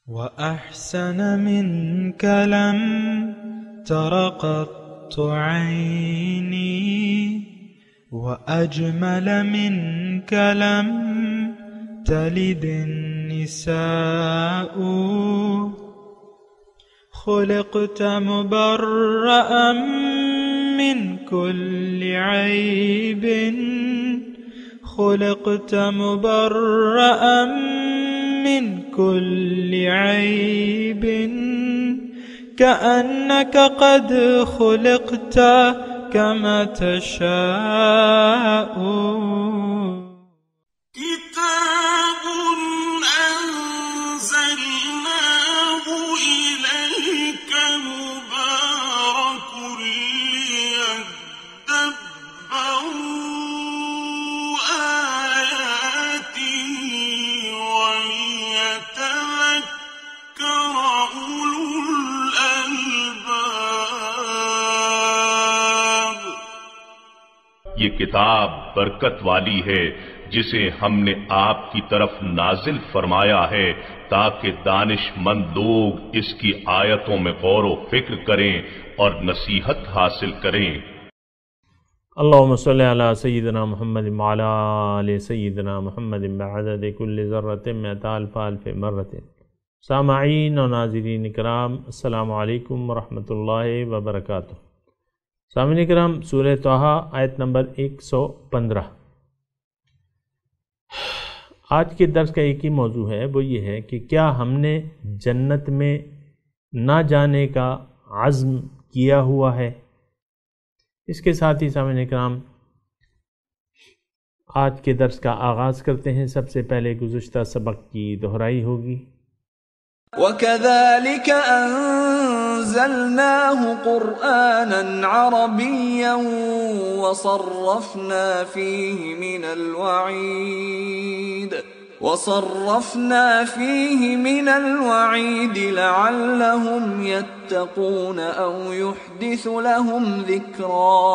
وأحسن منك لم تر قط عيني وأجمل منك لم تلد النساء خلقت مبرأ من كل عيب خلقت مبرأ من كل عيب كأنك قد خلقت كما تشاء كتاب أنزلناه إليك مبارك ليدبروا آياته وليتذكر أولو الألباب. یہ کتاب برکت والی ہے جسے ہم نے آپ کی طرف نازل فرمایا ہے تاکہ دانش مند لوگ اس کی آیتوں میں غور و فکر کریں اور نصیحت حاصل کریں. اللہم صلی علی سیدنا محمد وعلی آل سیدنا محمد بعدد کل ذرۃ مئۃ الف الف مرۃ. سامعین و ناظرین اکرام، السلام علیکم ورحمۃ اللہ وبرکاتہ. سامعین اکرام، سورہ طٰہٰ آیت نمبر 115. آج کے درس کا ایک ہی موضوع ہے، وہ یہ ہے کہ کیا ہم نے جنت میں نہ جانے کا عزم کیا ہوا ہے؟ اس کے ساتھ ہی سامعین اکرام آج کے درس کا آغاز کرتے ہیں. سب سے پہلے گزشتہ سبق کی دہرائی ہوگی. وَكَذَلِكَ أَنزَلْنَاهُ قُرْآنًا عَرَبِيًّا وَصَرَّفْنَا فِيهِ مِنَ الْوَعِيدِ لَعَلَّهُمْ يَتَّقُونَ أَوْ يُحْدِثُ لَهُمْ ذِكْرًا.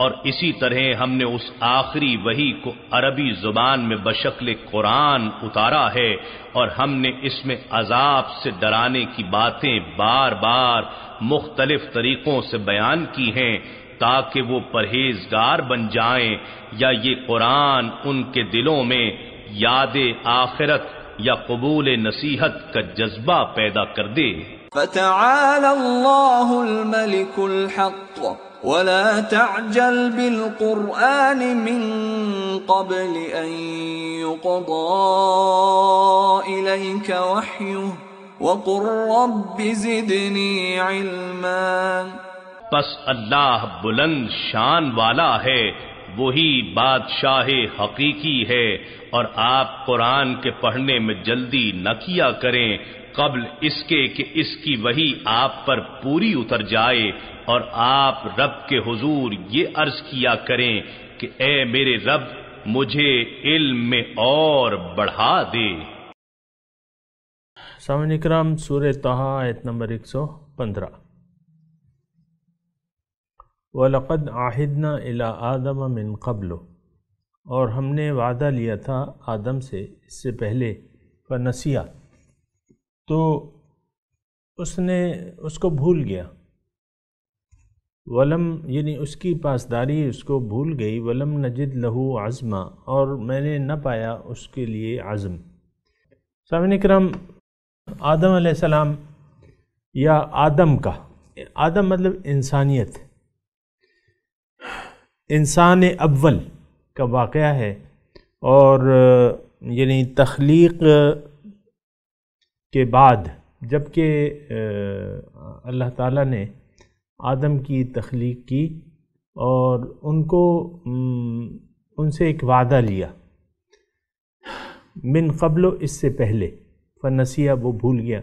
اور اسی طرح ہم نے اس آخری وحی کو عربی زبان میں بشکل قرآن اتارا ہے، اور ہم نے اس میں عذاب سے ڈرانے کی باتیں بار بار مختلف طریقوں سے بیان کی ہیں تاکہ وہ پرہیزگار بن جائیں، یا یہ قرآن ان کے دلوں میں یاد آخرت یا قبول نصیحت کا جذبہ پیدا کر دے. فَتَعَالَى اللَّهُ الْمَلِكُ الْحَقُّ وَلَا تَعْجَلْ بِالْقُرْآنِ مِنْ قَبْلِ أَنْ يُقْضَى إِلَيْكَ وَحْيُهُ وَقُلْ رَبِّ زِدْنِي عِلْمًا. پس اللہ بلند شان والا ہے، وہی بادشاہ حقیقی ہے، اور آپ قرآن کے پڑھنے میں جلدی نہ کیا کریں قبل اس کے کہ اس کی وحی آپ پر پوری اتر جائے، اور آپ رب کے حضور یہ عرض کیا کریں کہ اے میرے رب مجھے علم میں اور بڑھا دے. سامعین اکرام، سورہ طٰہٰ آیت نمبر 115. وَلَقَدْ عَهِدْنَا إِلَىٰ آدَمَ مِنْ قَبْلُ، اور ہم نے وعدہ لیا تھا آدم سے اس سے پہلے، فَنَسِیَ، تو اس کو بھول گیا. ولم یعنی اس کی پاسداری اس کو بھول گئی. ولم نجد لہو عزما، اور میں نے نہ پایا اس کے لیے عزم. سامعین اکرام، آدم علیہ السلام یا آدم مطلب انسانیت، انسان اول کا واقعہ ہے، اور یعنی تخلیق کے بعد جب کہ اللہ تعالیٰ نے آدم کی تخلیق کی اور ان سے ایک وعدہ لیا من قبل، اس سے پہلے، فنسیہ، وہ بھول گیا.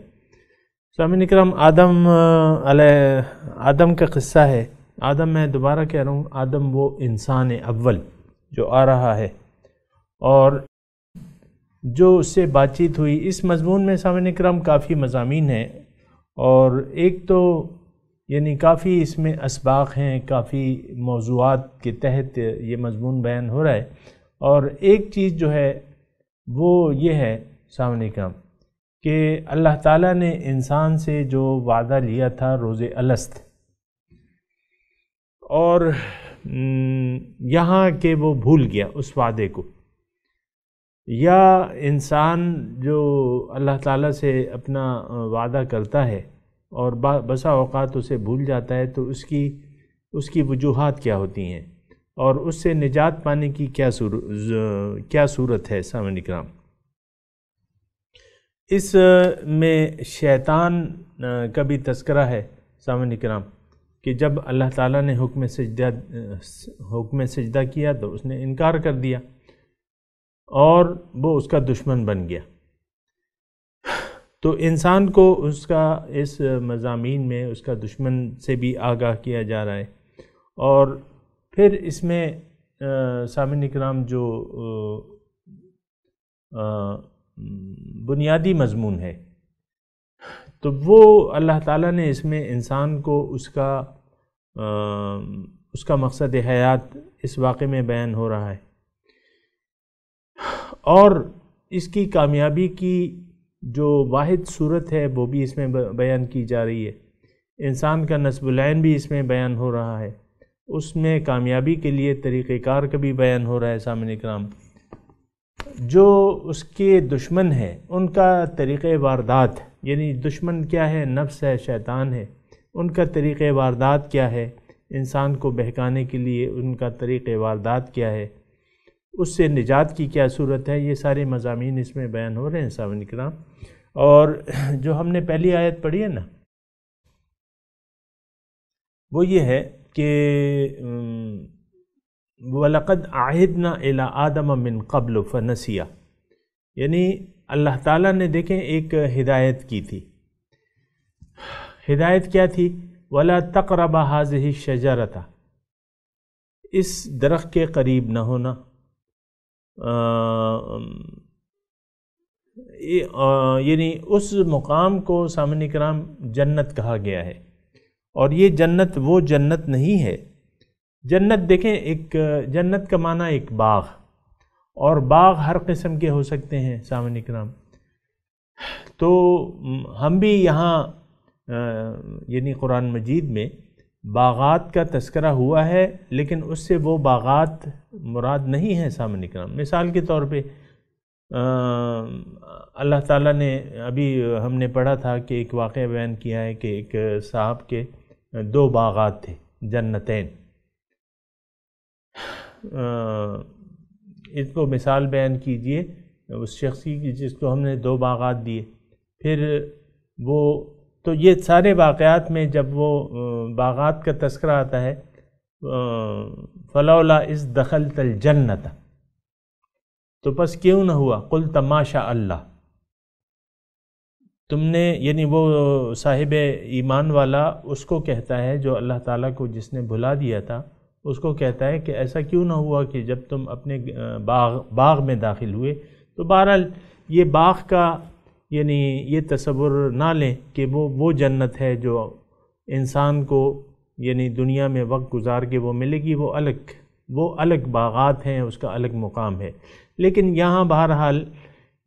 سامعین اکرام، آدم کا قصہ ہے. آدم، میں دوبارہ کہہ رہا ہوں، آدم وہ انسان اول جو آ رہا ہے اور جو اس سے بات چیت ہوئی. اس مضمون میں سامعین اکرام کافی مضامین ہیں، اور ایک تو یعنی کافی اس میں اسباق ہیں، کافی موضوعات کے تحت یہ مضمون بیان ہو رہا ہے. اور ایک چیز جو ہے وہ یہ ہے سامعین اکرام کہ اللہ تعالیٰ نے انسان سے جو وعدہ لیا تھا روز الست، اور یہاں کہ وہ بھول گیا اس وعدے کو، یا انسان جو اللہ تعالیٰ سے اپنا وعدہ کرتا ہے اور بسا اوقات اسے بھول جاتا ہے، تو اس کی وجوہات کیا ہوتی ہیں اور اس سے نجات پانے کی کیا صورت ہے سامعین کرام۔ اس میں شیطان کا بھی تذکرہ ہے سامعین کرام، کہ جب اللہ تعالیٰ نے حکم سجدہ کیا تو اس نے انکار کر دیا اور وہ اس کا دشمن بن گیا۔ تو انسان کو اس کا اس مضامین میں اس کا دشمن سے بھی آگاہ کیا جا رہا ہے، اور پھر اس میں سامعین کرام جو بنیادی مضمون ہے، تو وہ اللہ تعالیٰ نے اس میں انسان کو اس کا مقصد حیات اس واقعے میں بیان ہو رہا ہے، اور اس کی کامیابی کی جو واحد صورت ہے وہ بھی اس میں بیان کی جا رہی ہے۔ انسان کا نصب العین بھی اس میں بیان ہو رہا ہے، اس میں کامیابی کے لیے طریقہ کار کا بھی بیان ہو رہا ہے سامعین کرام۔ جو اس کے دشمن ہیں ان کا طریقہ واردات، یعنی دشمن کیا ہے، نفس ہے، شیطان ہے، ان کا طریقہ واردات کیا ہے، انسان کو بہکانے کے لیے ان کا طریقہ واردات کیا ہے، اس سے نجات کی کیا صورت ہے، یہ سارے مضامین اس میں بیان ہو رہے ہیں سامعین کرام۔ اور جو ہم نے پہلی آیت پڑھی ہے نا، وہ یہ ہے کہ وَلَقَدْ عَهِدْنَا إِلَىٰ آدَمَ مِنْ قَبْلُ فَنَسِيَ، یعنی اللہ تعالیٰ نے دیکھیں ایک ہدایت کی تھی۔ ہدایت کیا تھی؟ وَلَا تَقْرَبَ هَٰذِهِ الشَّجَرَةَ، اس درخت کے قریب نہ ہونا۔ یعنی اس مقام کو سامعین کرام جنت کہا گیا ہے، اور یہ جنت وہ جنت نہیں ہے۔ جنت دیکھیں، ایک جنت کا معنی ایک باغ، اور باغ ہر قسم کے ہو سکتے ہیں سامعین کرام۔ تو ہم بھی یہاں یعنی قرآن مجید میں باغات کا تذکرہ ہوا ہے، لیکن اس سے وہ باغات مراد نہیں ہیں سامعین کرام۔ مثال کے طور پہ اللہ تعالیٰ نے ابھی ہم نے پڑھا تھا کہ ایک واقعہ بیان کیا ہے کہ ایک صاحب کے 2 باغات تھے، جنتین۔ اس کو مثال بیان کیجئے اس شخص کی جس کو ہم نے 2 باغات دیے، پھر وہ تو یہ سارے واقعات میں جب وہ باغات کا تذکرہ آتا ہے فلولا اذ دخلت الجنت، تو پس کیوں نہ ہوا قلت ما شاء اللہ، تم نے، یعنی وہ صاحب ایمان والا اس کو کہتا ہے جو اللہ تعالیٰ کو جس نے بھلا دیا تھا، اس کو کہتا ہے کہ ایسا کیوں نہ ہوا کہ جب تم اپنے باغ میں داخل ہوئے۔ تو بہرحال یہ باغ کا یعنی یہ تصور نہ لیں کہ وہ جنت ہے جو انسان کو یعنی دنیا میں وقت گزار کے وہ ملے گی، وہ الگ باغات ہیں، اس کا الگ مقام ہے۔ لیکن یہاں بہرحال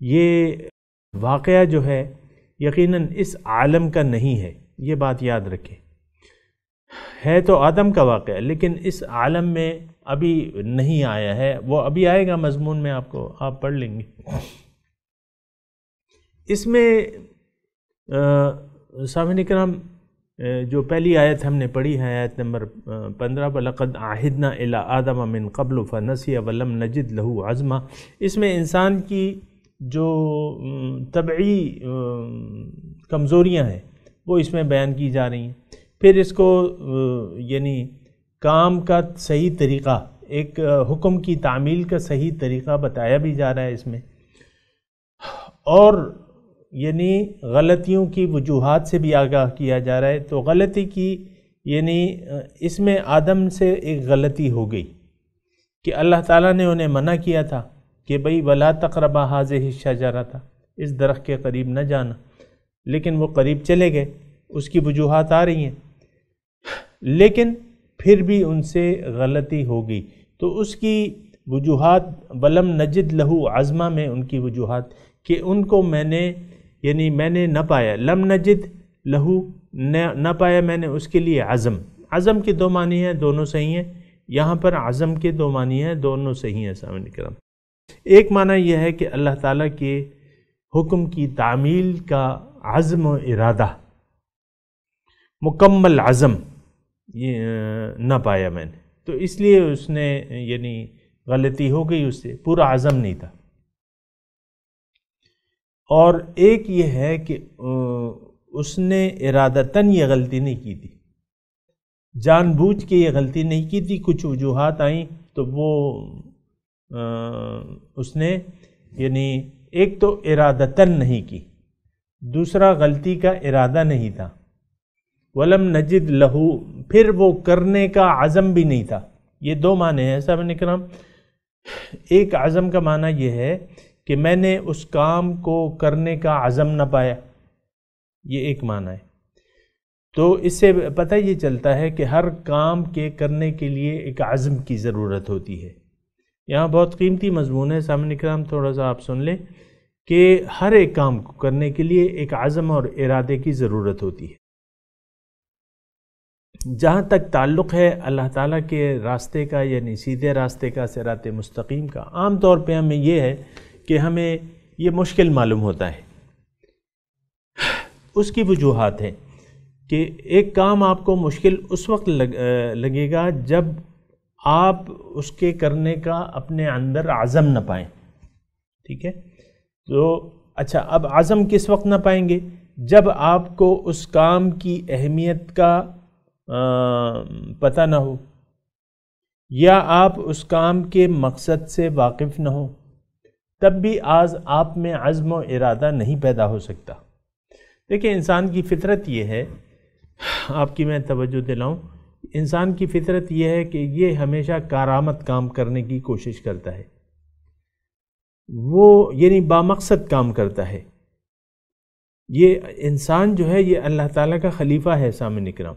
یہ واقعہ جو ہے یقیناً اس عالم کا نہیں ہے، یہ بات یاد رکھیں۔ ہے تو آدم کا واقعہ، لیکن اس عالم میں ابھی نہیں آیا ہے، وہ ابھی آئے گا، مضمون میں آپ پڑھ لیں گے۔ اس میں سامعین کرام جو پہلی آیت ہم نے پڑھی ہے، آیت نمبر 15، وَلَقَدْ عَهِدْنَا إِلَىٰ آدَمَ مِنْ قَبْلُ فَنَسِيَ وَلَمْ نَجِدْ لَهُ عَزْمًا، اس میں انسان کی جو طبعی کمزوریاں ہیں وہ اس میں بیان کی جا رہی ہیں۔ پھر اس کو یعنی کام کا صحیح طریقہ، ایک حکم کی تعمیل کا صحیح طریقہ بتایا بھی جا رہا ہے اس میں، اور یعنی غلطیوں کی وجوہات سے بھی آگاہ کیا جا رہا ہے۔ تو غلطی کی یعنی اس میں آدم سے ایک غلطی ہو گئی کہ اللہ تعالیٰ نے انہیں منع کیا تھا کہ بھئی وَلَا تَقْرَبَا هَٰذِهِ الشَّجَرَةَ، اس درخت کے قریب نہ جانا، لیکن وہ قریب چلے گئے، اس کی وجوہات آ رہی ہیں، لیکن پھر بھی ان سے غلطی ہو گئی۔ تو اس کی وجوہات وَلَمْ نَجِدْ لَهُ عَزْمًا میں ان کی وجوہات کہ ان کو میں نے یعنی میں نے نہ پایا، لم نجد لہو، نہ پایا میں نے اس کے لیے عزم. عزم کے دو معنی ہیں، دونوں صحیح ہیں. یہاں پر عزم کے دو معنی ہیں، دونوں صحیح ہیں سامعین کرام. ایک معنی یہ ہے کہ اللہ تعالیٰ کے حکم کی تعمیل کا عزم و ارادہ، مکمل عزم یہ نہ پایا میں نے، تو اس لیے اس نے یعنی غلطی ہو گئی، اس سے پورا عزم نہیں تھا. اور ایک یہ ہے کہ اس نے ارادتاً یہ غلطی نہیں کی تھی، جان بوجھ کے یہ غلطی نہیں کی تھی. کچھ وجوہات آئیں تو وہ اس نے یعنی ایک تو ارادتاً نہیں کی، دوسرا غلطی کا ارادہ نہیں تھا. ولم نجد لہو، پھر وہ کرنے کا عزم بھی نہیں تھا. یہ دو معنی ہیں صاحب کرام. ایک عزم کا معنی یہ ہے کہ میں نے اس کام کو کرنے کا عزم نہ پایا، یہ ایک معنی ہے. تو اس سے پتہ یہ چلتا ہے کہ ہر کام کے کرنے کے لیے ایک عزم کی ضرورت ہوتی ہے. یہاں بہت قیمتی مضمون ہے سامعین کرام، تھوڑا سا آپ سن لیں کہ ہر ایک کام کو کرنے کے لیے ایک عزم اور ارادے کی ضرورت ہوتی ہے. جہاں تک تعلق ہے اللہ تعالیٰ کے راستے کا، یعنی سیدھے راستے کا، صراط مستقیم کا، عام طور پہ ہمیں یہ ہے کہ ہمیں یہ مشکل معلوم ہوتا ہے. اس کی وجوہات ہیں کہ ایک کام آپ کو مشکل اس وقت لگے گا جب آپ اس کے کرنے کا اپنے اندر عزم نہ پائیں. ٹھیک ہے، تو اچھا اب عزم کس وقت نہ پائیں گے؟ جب آپ کو اس کام کی اہمیت کا پتہ نہ ہو، یا آپ اس کام کے مقصد سے واقف نہ ہو، تب بھی آپ میں عزم و ارادہ نہیں پیدا ہو سکتا. دیکھیں انسان کی فطرت یہ ہے، آپ کی میں توجہ دلاؤں، انسان کی فطرت یہ ہے کہ یہ ہمیشہ کارآمد کام کرنے کی کوشش کرتا ہے، وہ یعنی بامقصد کام کرتا ہے. یہ انسان جو ہے یہ اللہ تعالیٰ کا خلیفہ ہے سامعین کرام.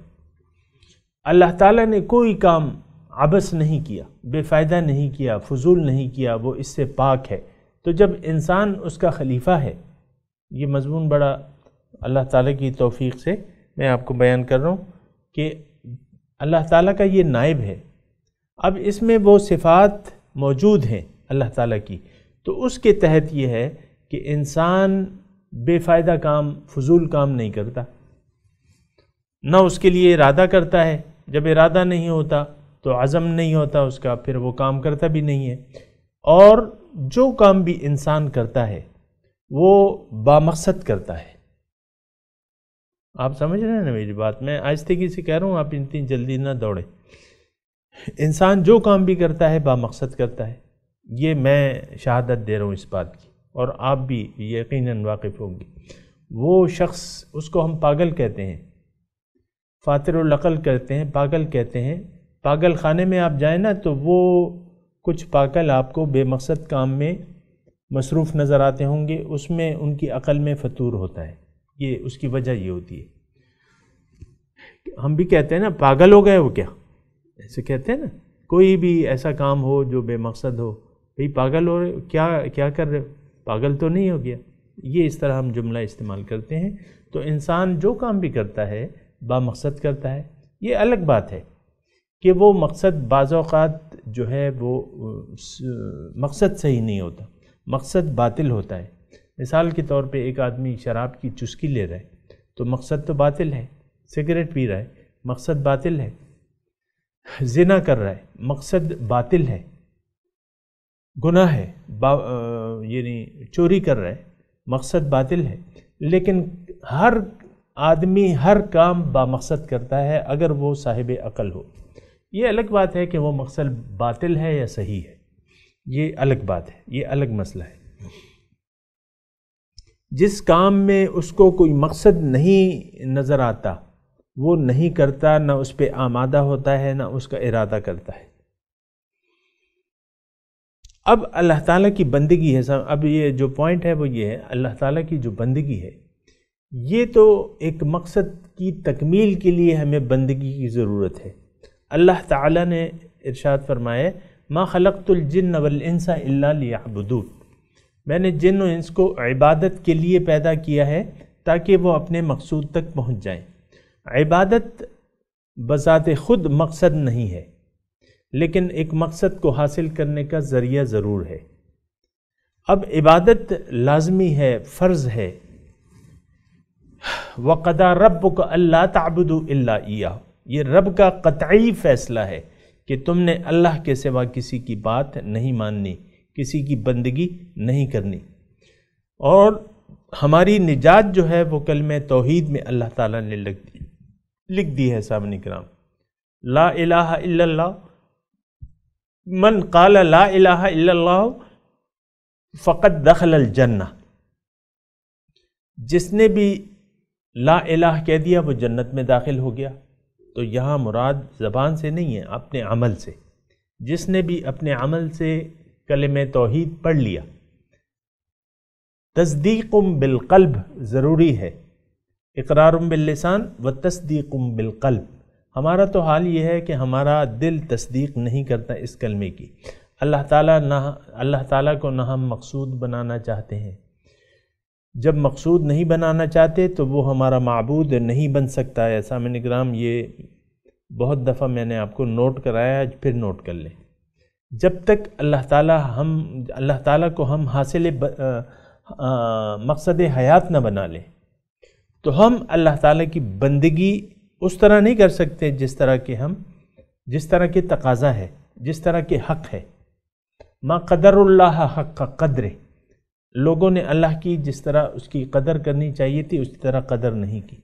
اللہ تعالیٰ نے کوئی کام عبث نہیں کیا، بے فائدہ نہیں کیا، فضول نہیں کیا، وہ اس سے پاک ہے. تو جب انسان اس کا خلیفہ ہے، یہ مضمون بڑا اللہ تعالیٰ کی توفیق سے میں آپ کو بیان کر رہا ہوں کہ اللہ تعالیٰ کا یہ نائب ہے. اب اس میں وہ صفات موجود ہیں اللہ تعالیٰ کی، تو اس کے تحت یہ ہے کہ انسان بے فائدہ کام، فضول کام نہیں کرتا، نہ اس کے لیے ارادہ کرتا ہے. جب ارادہ نہیں ہوتا تو عزم نہیں ہوتا اس کا، پھر وہ کام کرتا بھی نہیں ہے. اور جو کام بھی انسان کرتا ہے وہ بامقصد کرتا ہے. آپ سمجھ رہے ہیں نا میری بات؟ میں آہستگی سے کہہ رہا ہوں، آپ اتنی جلدی نہ دوڑیں. انسان جو کام بھی کرتا ہے بامقصد کرتا ہے، یہ میں شہادت دے رہا ہوں اس بات کی، اور آپ بھی یقیناً واقف ہوں گے. وہ شخص، اس کو ہم پاگل کہتے ہیں، فاتر العقل کہتے ہیں، پاگل کہتے ہیں. پاگل خانے میں آپ جائیں نا تو وہ کچھ پاگل آپ کو بے مقصد کام میں مصروف نظر آتے ہوں گے، اس میں ان کی عقل میں فطور ہوتا ہے. یہ اس کی وجہ یہ ہوتی ہے. ہم بھی کہتے ہیں نا پاگل ہو گئے وہ، کیا ایسے کہتے ہیں نا، کوئی بھی ایسا کام ہو جو بے مقصد ہو، بھئی پاگل ہو رہے، کیا کر رہے ہو، پاگل تو نہیں ہو گیا. یہ اس طرح ہم جملہ استعمال کرتے ہیں. تو انسان جو کام بھی کرتا ہے بامقصد کرتا ہے. یہ الگ بات ہے کہ وہ مقصد بعض اوقات جو ہے وہ مقصد صحیح نہیں ہوتا، مقصد باطل ہوتا ہے. مثال کے طور پہ ایک آدمی شراب کی چسکی لے رہا ہے تو مقصد تو باطل ہے، سگریٹ پی رہا ہے مقصد باطل ہے، زنا کر رہا ہے مقصد باطل ہے، گناہ ہے، یعنی چوری کر رہا ہے مقصد باطل ہے. لیکن ہر آدمی ہر کام بامقصد کرتا ہے اگر وہ صاحب عقل ہو. یہ الگ بات ہے کہ وہ مقصد باطل ہے یا صحیح ہے، یہ الگ بات ہے، یہ الگ مسئلہ ہے. جس کام میں اس کو کوئی مقصد نہیں نظر آتا وہ نہیں کرتا، نہ اس پہ آمادہ ہوتا ہے، نہ اس کا ارادہ کرتا ہے. اب اللہ تعالیٰ کی بندگی ہے، اب یہ جو پوائنٹ ہے وہ یہ ہے، اللہ تعالیٰ کی جو بندگی ہے یہ تو ایک مقصد کی تکمیل کے لیے ہمیں بندگی کی ضرورت ہے. اللہ تعالیٰ نے ارشاد فرمایا ما خلقت الجن والانس الا لیعبدون، میں نے جن و انس کو عبادت کے لیے پیدا کیا ہے تاکہ وہ اپنے مقصود تک پہنچ جائیں۔ عبادت بذات خود مقصد نہیں ہے، لیکن ایک مقصد کو حاصل کرنے کا ذریعہ ضرور ہے۔ اب عبادت لازمی ہے، فرض ہے۔ وَقَضَىٰ رَبُّكَ أَلَّا تَعْبُدُوا إِلَّا إِيَّاهُ، یہ رب کا قطعی فیصلہ ہے کہ تم نے اللہ کے سوا کسی کی بات نہیں ماننی، کسی کی بندگی نہیں کرنی۔ اور ہماری نجات جو ہے وہ کلمہ توحید میں اللہ تعالیٰ نے لکھ دی ہے۔ سامعین کرام، لا الہ الا اللہ، من قال لا الہ الا اللہ فقد دخل الجنہ، جس نے بھی لا الہ کہہ دیا وہ جنت میں داخل ہو گیا۔ تو یہاں مراد زبان سے نہیں ہے، اپنے عمل سے۔ جس نے بھی اپنے عمل سے کلمہ توحید پڑھ لیا۔ تصدیق بالقلب ضروری ہے، اقرار باللسان و تصدیق بالقلب۔ ہمارا تو حال یہ ہے کہ ہمارا دل تصدیق نہیں کرتا اس کلمے کی۔ اللہ تعالیٰ کو نہ ہم مقصود بنانا چاہتے ہیں۔ جب مقصود نہیں بنانا چاہتے تو وہ ہمارا معبود نہیں بن سکتا ہے۔ سامعین کرام، یہ بہت دفعہ میں نے آپ کو نوٹ کرایا، پھر نوٹ کر لیں۔ جب تک اللہ تعالیٰ کو ہم حاصل مقصد حیات نہ بنا لیں تو ہم اللہ تعالیٰ کی بندگی اس طرح نہیں کر سکتے جس طرح کے تقاضا ہے، جس طرح کے حق ہے۔ ما قدر اللہ حق قدر، لوگوں نے اللہ کی جس طرح اس کی قدر کرنی چاہیے تھی اس طرح قدر نہیں کی۔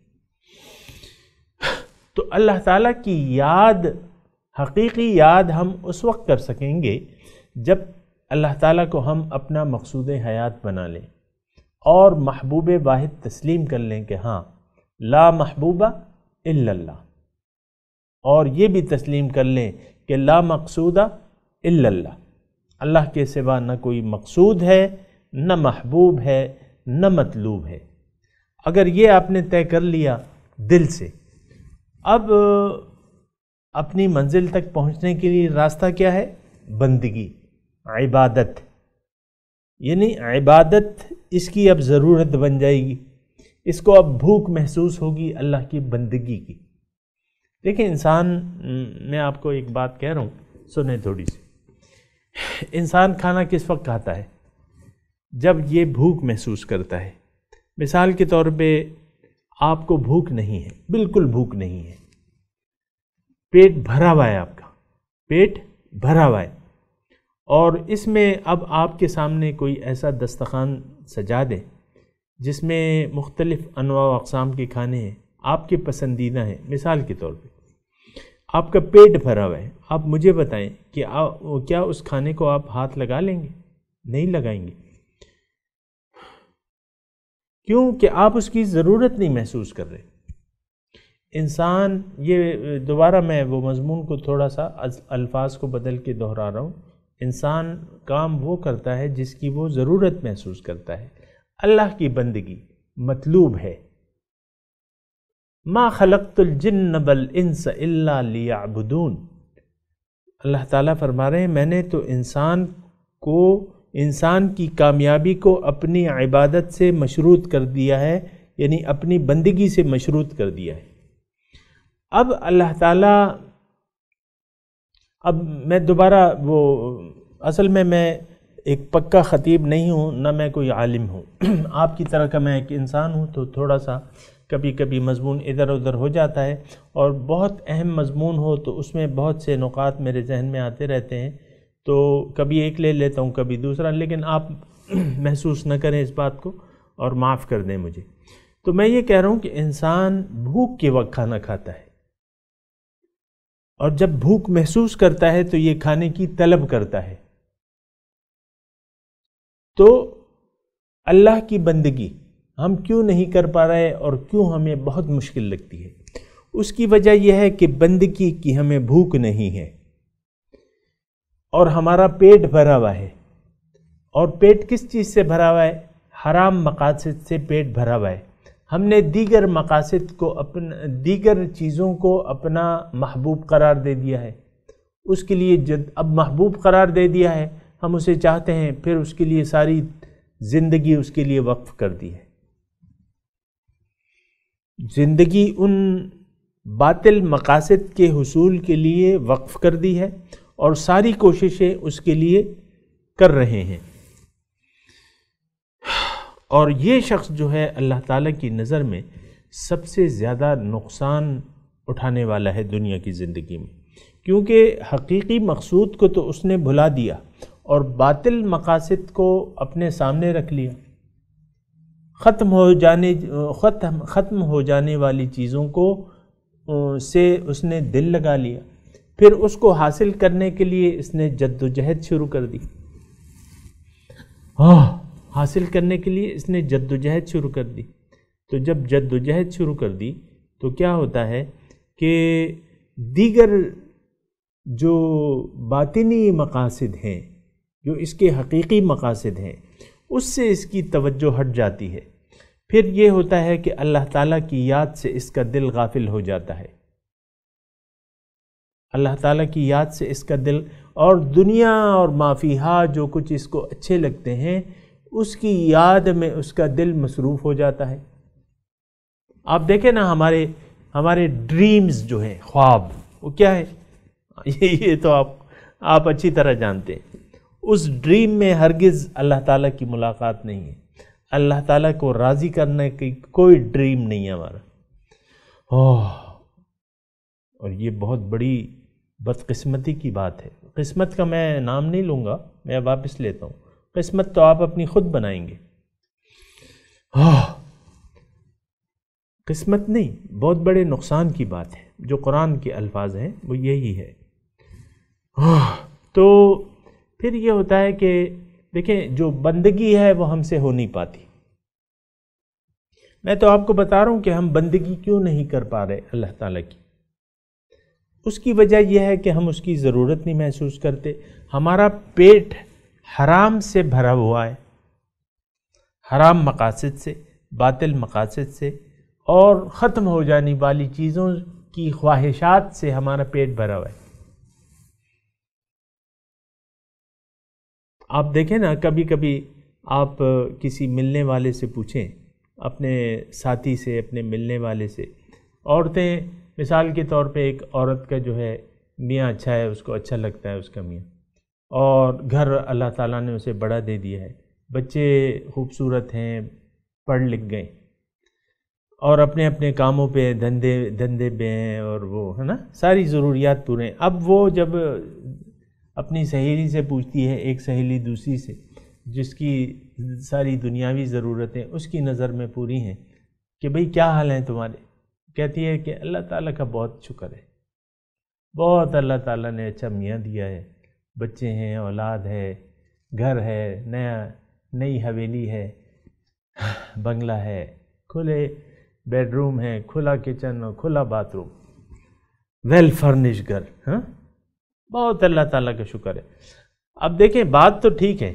تو اللہ تعالیٰ کی یاد، حقیقی یاد ہم اس وقت کر سکیں گے جب اللہ تعالیٰ کو ہم اپنا مقصود حیات بنا لیں اور محبوب واحد تسلیم کر لیں کہ ہاں لا محبوبہ الا اللہ، اور یہ بھی تسلیم کر لیں کہ لا مقصودہ الا اللہ، اللہ کے سوا نہ کوئی مقصود ہے، نہ محبوب ہے، نہ مطلوب ہے۔ اگر یہ آپ نے طے کر لیا دل سے، اب اپنی منزل تک پہنچنے کے لیے راستہ کیا ہے؟ بندگی، عبادت۔ یعنی عبادت اس کی اب ضرورت بن جائے گی، اس کو اب بھوک محسوس ہوگی اللہ کی بندگی کی۔ دیکھیں انسان، میں آپ کو ایک بات کہہ رہا ہوں، سنیں تھوڑی سی۔ انسان کھانا کس وقت کھاتا ہے؟ جب یہ بھوک محسوس کرتا ہے۔ مثال کے طور پہ آپ کو بھوک نہیں ہے، بالکل بھوک نہیں ہے، پیٹ بھرا ہوا ہے، آپ کا پیٹ بھرا ہوا ہے، اور اس میں اب آپ کے سامنے کوئی ایسا دسترخوان سجا دیں جس میں مختلف انواع و اقسام کے کھانے ہیں، آپ کے پسندیدہ ہیں۔ مثال کے طور پہ آپ کا پیٹ بھرا ہوا ہے، آپ مجھے بتائیں کہ کیا اس کھانے کو آپ ہاتھ لگا لیں گے؟ نہیں لگائیں گے۔ کیوں کہ آپ اس کی ضرورت نہیں محسوس کر رہے۔ انسان، یہ دوبارہ میں وہ مضمون کو تھوڑا سا الفاظ کو بدل کے دہرا رہا ہوں، انسان کام وہ کرتا ہے جس کی وہ ضرورت محسوس کرتا ہے۔ اللہ کی بندگی مطلوب ہے۔ ما خلقت الجن والانس الا لیعبدون، اللہ تعالیٰ فرما رہے ہیں میں نے تو انسان کی کامیابی کو اپنی عبادت سے مشروط کر دیا ہے، یعنی اپنی بندگی سے مشروط کر دیا ہے۔ اب اللہ تعالیٰ، اب میں دوبارہ اصل میں ایک پکا خطیب نہیں ہوں، نہ میں کوئی عالم ہوں، آپ کی طرح کا میں ایک انسان ہوں، تو تھوڑا سا کبھی کبھی مضمون ادھر ادھر ہو جاتا ہے، اور بہت اہم مضمون ہو تو اس میں بہت سے نکات میرے ذہن میں آتے رہتے ہیں، تو کبھی ایک لے لیتا ہوں کبھی دوسرا، لیکن آپ محسوس نہ کریں اس بات کو اور معاف کر دیں مجھے۔ تو میں یہ کہہ رہا ہوں کہ انسان بھوک کے وقت کھانا کھاتا ہے، اور جب بھوک محسوس کرتا ہے تو یہ کھانے کی طلب کرتا ہے۔ تو اللہ کی بندگی ہم کیوں نہیں کر پا رہے اور کیوں ہمیں بہت مشکل لگتی ہے؟ اس کی وجہ یہ ہے کہ بندگی کی ہمیں بھوک نہیں ہے، اور ہمارا پیٹ بھرا ہوا ہے۔ اور پیٹ کس چیز سے بھرا ہوا ہے؟ حرام مقاصد سے پیٹ بھرا ہوا ہے۔ ہم نے دیگر مقاصد کو، دیگر چیزوں کو اپنا محبوب قرار دے دیا ہے۔ اس کے لیے اب محبوب قرار دے دیا ہے، ہم اسے چاہتے ہیں، پھر اس کے لیے ساری زندگی اس کے لیے وقف کر دی ہے، زندگی ان باطل مقاصد کے حصول کے لیے وقف کر دی ہے اور ساری کوششیں اس کے لیے کر رہے ہیں. اور یہ شخص جو ہے اللہ تعالیٰ کی نظر میں سب سے زیادہ نقصان اٹھانے والا ہے دنیا کی زندگی میں، کیونکہ حقیقی مقصود کو تو اس نے بھلا دیا اور باطل مقاصد کو اپنے سامنے رکھ لیا. ختم ہو جانے والی چیزوں کو سے اس نے دل لگا لیا، پھر اس کو حاصل کرنے کے لیے اس نے جد و جہد شروع کر دی. حاصل کرنے کے لیے اس نے جد و جہد شروع کر دی. تو جب جد و جہد شروع کر دی تو کیا ہوتا ہے کہ دیگر جو باطنی مقاصد ہیں، جو اس کے حقیقی مقاصد ہیں، اس سے اس کی توجہ ہٹ جاتی ہے. پھر یہ ہوتا ہے کہ اللہ تعالیٰ کی یاد سے اس کا دل غافل ہو جاتا ہے. اللہ تعالیٰ کی یاد سے اس کا دل، اور دنیا اور ما فیہا جو کچھ اس کو اچھے لگتے ہیں اس کی یاد میں اس کا دل مصروف ہو جاتا ہے. آپ دیکھیں نا ہمارے ڈریمز جو ہیں، خواب، وہ کیا ہے؟ یہ تو آپ اچھی طرح جانتے ہیں. اس ڈریم میں ہرگز اللہ تعالیٰ کی ملاقات نہیں ہے. اللہ تعالیٰ کو راضی کرنے کی کوئی ڈریم نہیں ہے ہمارا. اور یہ بہت بڑی بدقسمتی کی بات ہے. قسمت کا میں نام نہیں لوں گا، میں واپس لیتا ہوں. قسمت تو آپ اپنی خود بنائیں گے. قسمت نہیں، بہت بڑے نقصان کی بات ہے. جو قرآن کے الفاظ ہیں وہ یہی ہے. تو پھر یہ ہوتا ہے کہ دیکھیں جو بندگی ہے وہ ہم سے ہو نہیں پاتی. میں تو آپ کو بتا رہا ہوں کہ ہم بندگی کیوں نہیں کر پا رہے اللہ تعالیٰ کی. اس کی وجہ یہ ہے کہ ہم اس کی ضرورت نہیں محسوس کرتے. ہمارا پیٹ حرام سے بھرا ہوا ہے، حرام مقاصد سے، باطل مقاصد سے، اور ختم ہو جانے والی چیزوں کی خواہشات سے ہمارا پیٹ بھرا ہوا ہے. آپ دیکھیں نا، کبھی کبھی آپ کسی ملنے والے سے پوچھیں، اپنے ساتھی سے، اپنے ملنے والے سے. عورتیں مثال کے طور پہ، ایک عورت کا جو ہے میاں اچھا ہے، اس کو اچھا لگتا ہے اس کا میاں، اور گھر اللہ تعالیٰ نے اسے بڑا دے دیا ہے، بچے خوبصورت ہیں، پڑھ لکھ گئے، اور اپنے اپنے کاموں پہ دھندے پہ ہیں، اور وہ ہے نا ساری ضروریات پورے ہیں. اب وہ جب اپنی سہیلی سے پوچھتی ہے، ایک سہیلی دوسری سے، جس کی ساری دنیاوی ضرورتیں اس کی نظر میں پوری ہیں، کہ بھئی کیا حال ہیں تمہارے؟ کہتی ہے کہ اللہ تعالیٰ کا بہت شکر ہے، بہت اللہ تعالیٰ نے اچھا میاں دیا ہے، بچے ہیں، اولاد ہے، گھر ہے، نئی حویلی ہے، بنگلہ ہے، کھلے بیڈ روم ہے، کھلا کچن اور کھلا باتھ روم، ویل فرنش گھر. ہاں، بہت اللہ تعالیٰ کا شکر ہے. اب دیکھیں بات تو ٹھیک ہے،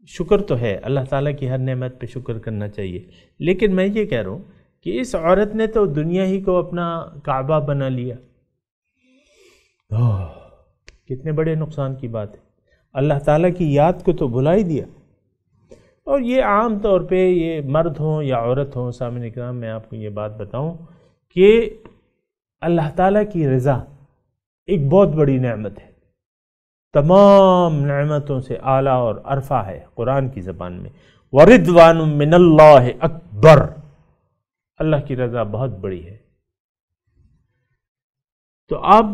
شکر تو ہے، اللہ تعالیٰ کی ہر نعمت پہ شکر کرنا چاہیے. لیکن میں یہ کہہ رہا ہوں کہ اس عورت نے تو دنیا ہی کو اپنا کعبہ بنا لیا. کتنے بڑے نقصان کی بات ہے. اللہ تعالیٰ کی یاد کو تو بھلا ہی دیا. اور یہ عام طور پہ یہ مرد ہوں یا عورت ہوں، سامعین کرام میں آپ کو یہ بات بتاؤں کہ اللہ تعالیٰ کی رضا ایک بہت بڑی نعمت ہے، تمام نعمتوں سے اعلیٰ اور عرفہ ہے. قرآن کی زبان میں وَرِضْوَانٌ مِّنَ اللَّهِ اکبر، اللہ کی رضا بہت بڑی ہے. تو آپ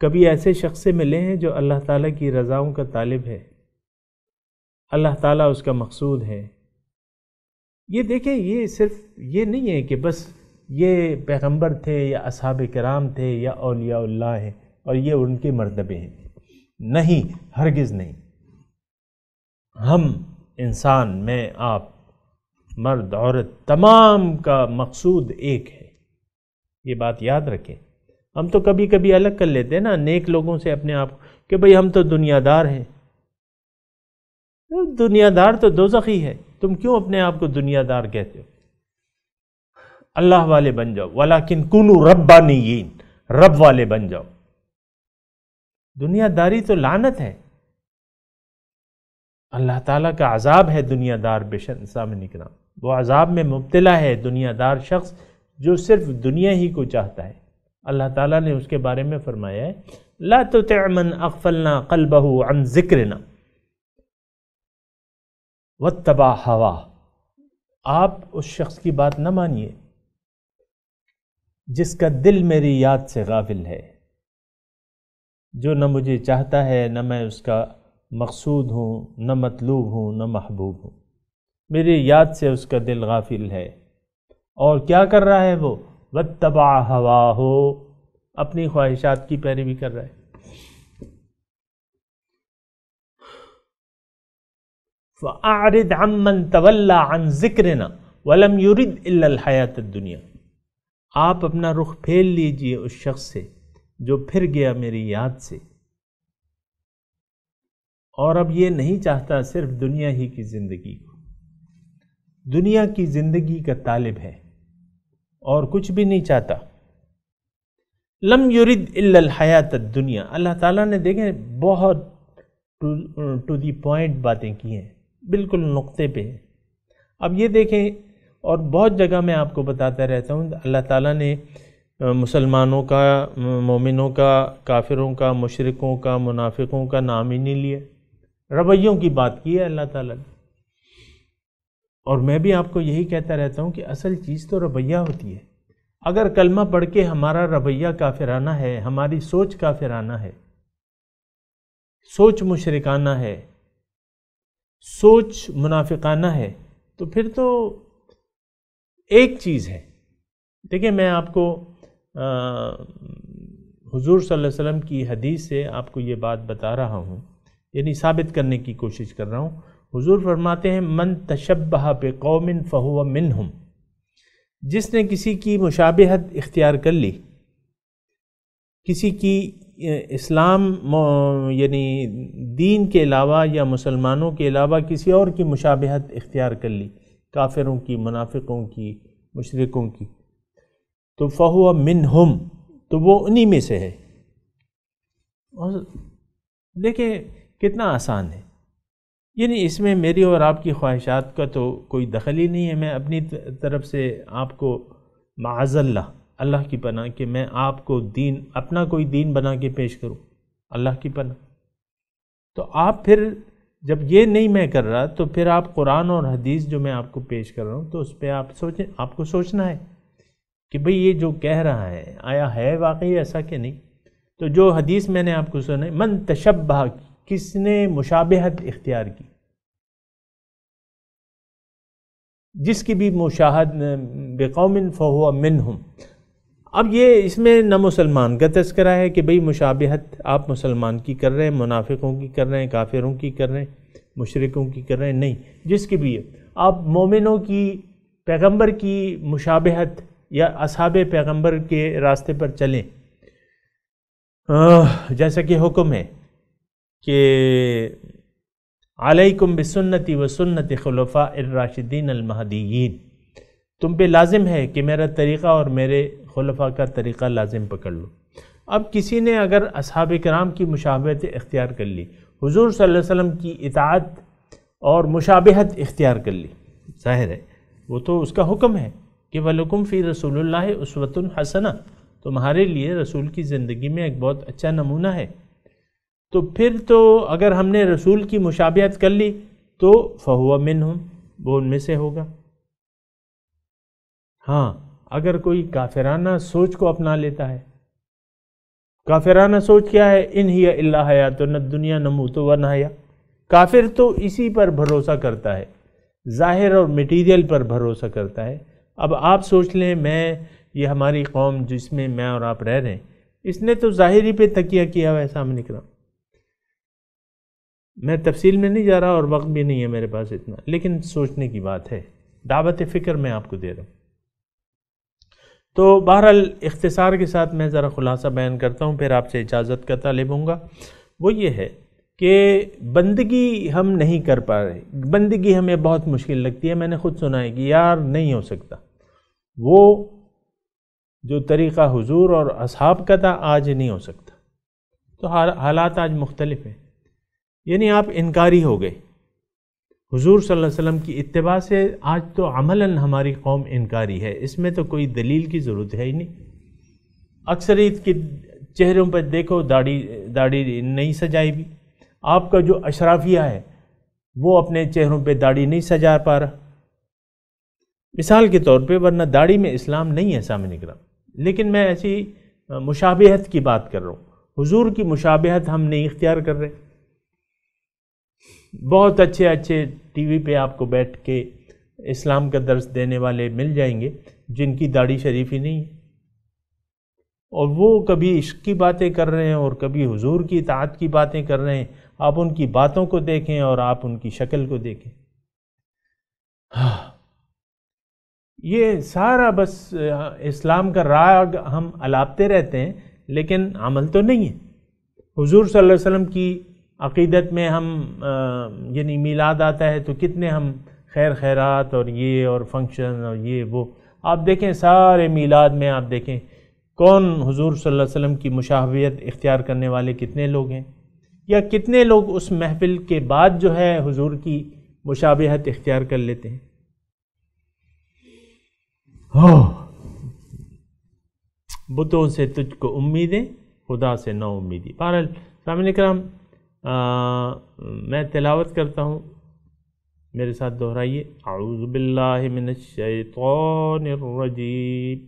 کبھی ایسے شخص سے ملے ہیں جو اللہ تعالیٰ کی رضاؤں کا طالب ہے، اللہ تعالیٰ اس کا مقصود ہے؟ یہ دیکھیں، یہ صرف یہ نہیں ہے کہ بس یہ پیغمبر تھے یا اصحاب کرام تھے یا اولیاء اللہ ہیں اور یہ ان کے مرتبے ہیں. نہیں، ہرگز نہیں. ہم انسان، میں، آپ، مرد، عورت، تمام کا مقصود ایک ہے. یہ بات یاد رکھیں. ہم تو کبھی کبھی الگ کر لیتے ہیں نا نیک لوگوں سے اپنے آپ کہ بھئی ہم تو دنیا دار ہیں. دنیا دار تو دوزخی ہے، تم کیوں اپنے آپ کو دنیا دار کہتے ہو؟ اللہ والے بن جاؤ، ولیکن کونوا ربانیین، رب والے بن جاؤ. دنیا داری تو لعنت ہے. اللہ تعالیٰ کا عذاب ہے دنیا دار سامعین اکرام، وہ عذاب میں مبتلا ہے دنیا دار شخص جو صرف دنیا ہی کو چاہتا ہے۔ اللہ تعالیٰ نے اس کے بارے میں فرمایا ہے لا تطع من اغفلنا قلبه عن ذکرنا واتبع ہواہ، آپ اس شخص کی بات نہ مانیے جس کا دل میری یاد سے غافل ہے، جو نہ مجھے چاہتا ہے، نہ میں اس کا مقصود ہوں، نہ مطلوب ہوں، نہ محبوب ہوں، میری یاد سے اس کا دل غافل ہے۔ اور کیا کر رہا ہے وہ؟ واتبع ہواہ، اپنی خواہشات کی پیروی کر رہا ہے۔ فَأَعْرِضْ عَمَّنْ تَوَلَّى عَنْ ذِكْرِنَا وَلَمْ يُرِدْ إِلَّا الْحَيَاةَ الدُّنْيَا، آپ اپنا رخ پھیر لیجئے اس شخص سے جو پھر گیا میری یاد سے اور اب یہ نہیں چاہتا صرف دنیا ہی کی زندگی کو، دنیا کی زندگی کا طالب ہے اور کچھ بھی نہیں چاہتا۔ لم یرد الا الحیات الدنیا، اللہ تعالیٰ نے دیکھیں بہت ٹو دی پوائنٹ باتیں کی ہیں، بالکل نقطے پہ ہیں۔ اب یہ دیکھیں، اور بہت جگہ میں آپ کو بتاتا رہتا ہوں، اللہ تعالیٰ نے مسلمانوں کا، مومنوں کا، کافروں کا، مشرکوں کا، منافقوں کا نام ہی نہیں لیا، رویوں کی بات کی ہے اللہ تعالیٰ نے۔ اور میں بھی آپ کو یہی کہتا رہتا ہوں کہ اصل چیز تو رویہ ہوتی ہے۔ اگر کلمہ پڑھ کے ہمارا رویہ کافرانہ ہے، ہماری سوچ کافرانہ ہے، سوچ مشرکانہ ہے، سوچ منافقانہ ہے، تو پھر تو ایک چیز ہے۔ دیکھیں، میں آپ کو حضور صلی اللہ علیہ وسلم کی حدیث سے آپ کو یہ بات بتا رہا ہوں، یعنی ثابت کرنے کی کوشش کر رہا ہوں۔ حضور فرماتے ہیں من تشبہ بقوم فہو منہم، جس نے کسی کی مشابہت اختیار کر لی، کسی کی اسلام یعنی دین کے علاوہ یا مسلمانوں کے علاوہ کسی اور کی مشابہت اختیار کر لی، کافروں کی، منافقوں کی، مشرکوں کی، تو فہو منہم، تو وہ انہی میں سے ہے۔ اور دیکھیں کتنا آسان ہے، یعنی اس میں میری اور آپ کی خواہشات کا تو کوئی دخل ہی نہیں ہے۔ میں اپنی طرف سے آپ کو معاذ اللہ کی پناہ کہ میں آپ کو دین، اپنا کوئی دین بنا کے پیش کروں، اللہ کی پناہ۔ تو آپ پھر جب یہ نہیں میں کر رہا، تو پھر آپ قرآن اور حدیث جو میں آپ کو پیش کر رہا ہوں، تو اس پہ آپ سوچیں، آپ کو سوچنا ہے کہ بھئی یہ جو کہہ رہا ہے آیا ہے واقعی ایسا کہ نہیں۔ تو جو حدیث میں نے آپ کو سنا، من تشبہ، کس نے مشابہت اختیار کی، جس کی بھی مشاہد بقوم فہو منہم۔ اب یہ اس میں نہ مسلمان کا تذکرہ ہے کہ بھئی مشابہت آپ مسلمان کی کر رہے ہیں، منافقوں کی کر رہے ہیں، کافروں کی کر رہے ہیں، مشرکوں کی کر رہے ہیں، نہیں، جس کی بھی ہے۔ آپ مومنوں کی، پیغمبر کی مشابہت یا اصحاب پیغمبر کے راستے پر چلیں، جیسا کہ حکم ہے کہ علیکم بسنتی و سنت خلفاء الراشدین المہدیین، تم پہ لازم ہے کہ میرا طریقہ اور میرے خلفاء کا طریقہ لازم پکڑ لو۔ اب کسی نے اگر اصحاب کرام کی مشابہت اختیار کر لی، حضور صلی اللہ علیہ وسلم کی اطاعت اور مشابہت اختیار کر لی، ظاہر ہے وہ تو اس کا حکم ہے کہ وَلَكُمْ فِي رَسُولِ اللَّهِ أُسْوَةٌ حَسَنَةٌ، تمہارے لیے رسول کی زندگی میں ایک بہت اچھا نمونہ ہے۔ تو پھر تو اگر ہم نے رسول کی مشابہت کر لی تو فَهُوَ مِنْهُمْ، وہ ان میں سے ہوگا۔ ہاں، اگر کوئی کافرانہ سوچ کو اپنا لیتا ہے، کافرانہ سوچ کیا ہے؟ ان ہی الا حیاتنا الدنیا نموت و نحیا، کافر تو اسی پر بھروسہ کرتا ہے، ظاہر اور میٹیریل پر بھروسہ کرتا ہے۔ اب آپ سوچ لیں، یہ ہماری قوم جس میں میں اور آپ رہ رہے ہیں، اس نے تو ظاہری پہ تکیہ کیا ہوا ہے سامنے کرام۔ میں تفصیل میں نہیں جا رہا اور وقت بھی نہیں ہے میرے پاس اتنا، لیکن سوچنے کی بات ہے، دعوت فکر میں آپ کو دے رہا ہوں۔ تو بہرحال اختصار کے ساتھ میں ذرا خلاصہ بیان کرتا ہوں، پھر آپ سے اجازت کا طالب ہوں گا۔ وہ یہ ہے کہ بندگی ہم نہیں کر پا رہے، بندگی ہمیں بہت مشکل لگتی ہے۔ میں نے خود سنا ہے کہ یار نہیں ہو سکتا، وہ جو طریقہ حضور اور اصحاب کا تھا آج نہیں ہو سکتا۔ تو حالات آج مختلف ہیں، یعنی آپ انکاری ہو گئے، حضور صلی اللہ علیہ وسلم کی اتباع سے آج تو عملاً ہماری قوم انکاری ہے، اس میں تو کوئی دلیل کی ضرورت ہے ہی نہیں۔ اکثریت کے چہروں پر دیکھو داڑھی نہیں سجائی بھی، آپ کا جو اشرافیہ ہے وہ اپنے چہروں پہ داڑھی نہیں سجا پا رہا مثال کے طور پہ، ورنہ داڑھی میں اسلام نہیں ہے سامنے کرام۔ لیکن میں ایسی مشابہت کی بات کر رہا ہوں، حضور کی مشابہت ہم نہیں اختیار کر رہے۔ بہت اچھے ٹی وی پہ آپ کو بیٹھ کے اسلام کا درس دینے والے مل جائیں گے جن کی داڑھی شریف ہی نہیں ہے، اور وہ کبھی عشق کی باتیں کر رہے ہیں اور کبھی حضور کی اطاعت کی باتیں کر رہے ہیں۔ آپ ان کی باتوں کو دیکھیں اور آپ ان کی شکل کو دیکھیں، یہ سارا بس اسلام کا راگ ہم الاپتے رہتے ہیں لیکن عمل تو نہیں ہے۔ حضور صلی اللہ علیہ وسلم کی عقیدت میں ہم یعنی میلاد آتا ہے تو کتنے ہم خیرات اور یہ اور فنکشن اور یہ وہ، آپ دیکھیں سارے میلاد میں آپ دیکھیں کون حضور صلی اللہ علیہ وسلم کی مشابہت اختیار کرنے والے کتنے لوگ ہیں، یا کتنے لوگ اس محفل کے بعد جو ہے حضور کی مشابہت اختیار کر لیتے ہیں۔ بتوں سے تجھ کو امیدیں، خدا سے نہ امیدی۔ بہرحال سامعین کرام، میں تلاوت کرتا ہوں، میرے ساتھ دہرائیے۔ اعوذ باللہ من الشیطان الرجیم،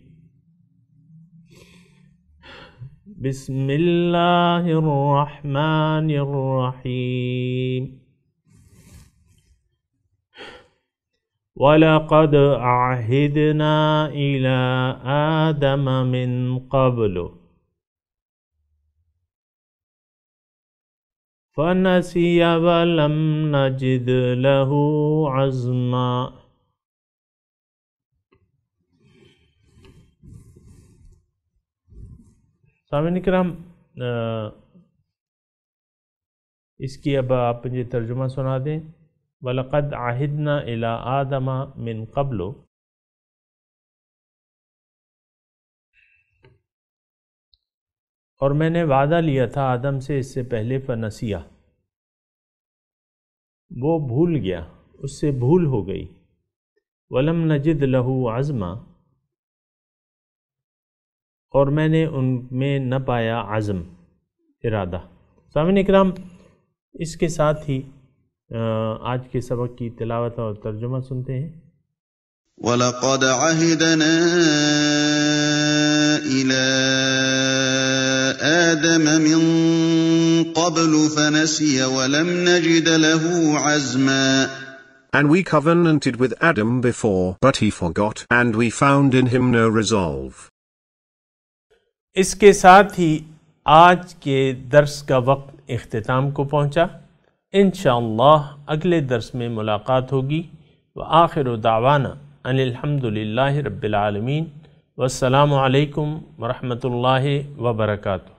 بسم اللہ الرحمن الرحیم۔ وَلَقَدْ عَهِدْنَا إِلَىٰ آدَمَ مِنْ قَبْلُ فَنَسِيَ وَلَمْ نَجِدْ لَهُ عَزْمًا۔ سامعین کرام، اس کی اب آپ مجھے ترجمہ سنا دیں۔ وَلَقَدْ عَهِدْنَا إِلَىٰ آدَمَ مِنْ قَبْلُ، اور میں نے وعدہ لیا تھا آدم سے اس سے پہلے، فنسیہ، وہ بھول گیا، اس سے بھول ہو گئی، وَلَمْ نَجِدْ لَهُ عَزْمًا، اور میں نے ان میں نہ پایا عزم، ارادہ۔ سامعین اکرام، اس کے ساتھ ہی آج کے سبق کی تلاوت اور ترجمہ سنتے ہیں۔ وَلَقَدْ عَهِدْنَا إِلَىٰ آدَمَ مِن قَبْلُ فَنَسِيَ وَلَمْ نَجِدْ لَهُ عَزْمًا۔ And we covenanted with Adam before, but he forgot, and we found in him no resolve. اس کے ساتھ ہی آج کے درس کا وقت اختتام کو پہنچا۔ انشاءاللہ اگلے درس میں ملاقات ہوگی۔ وآخر دعوانا ان الحمد للہ رب العالمین، والسلام علیکم ورحمۃ اللہ وبرکاتہ۔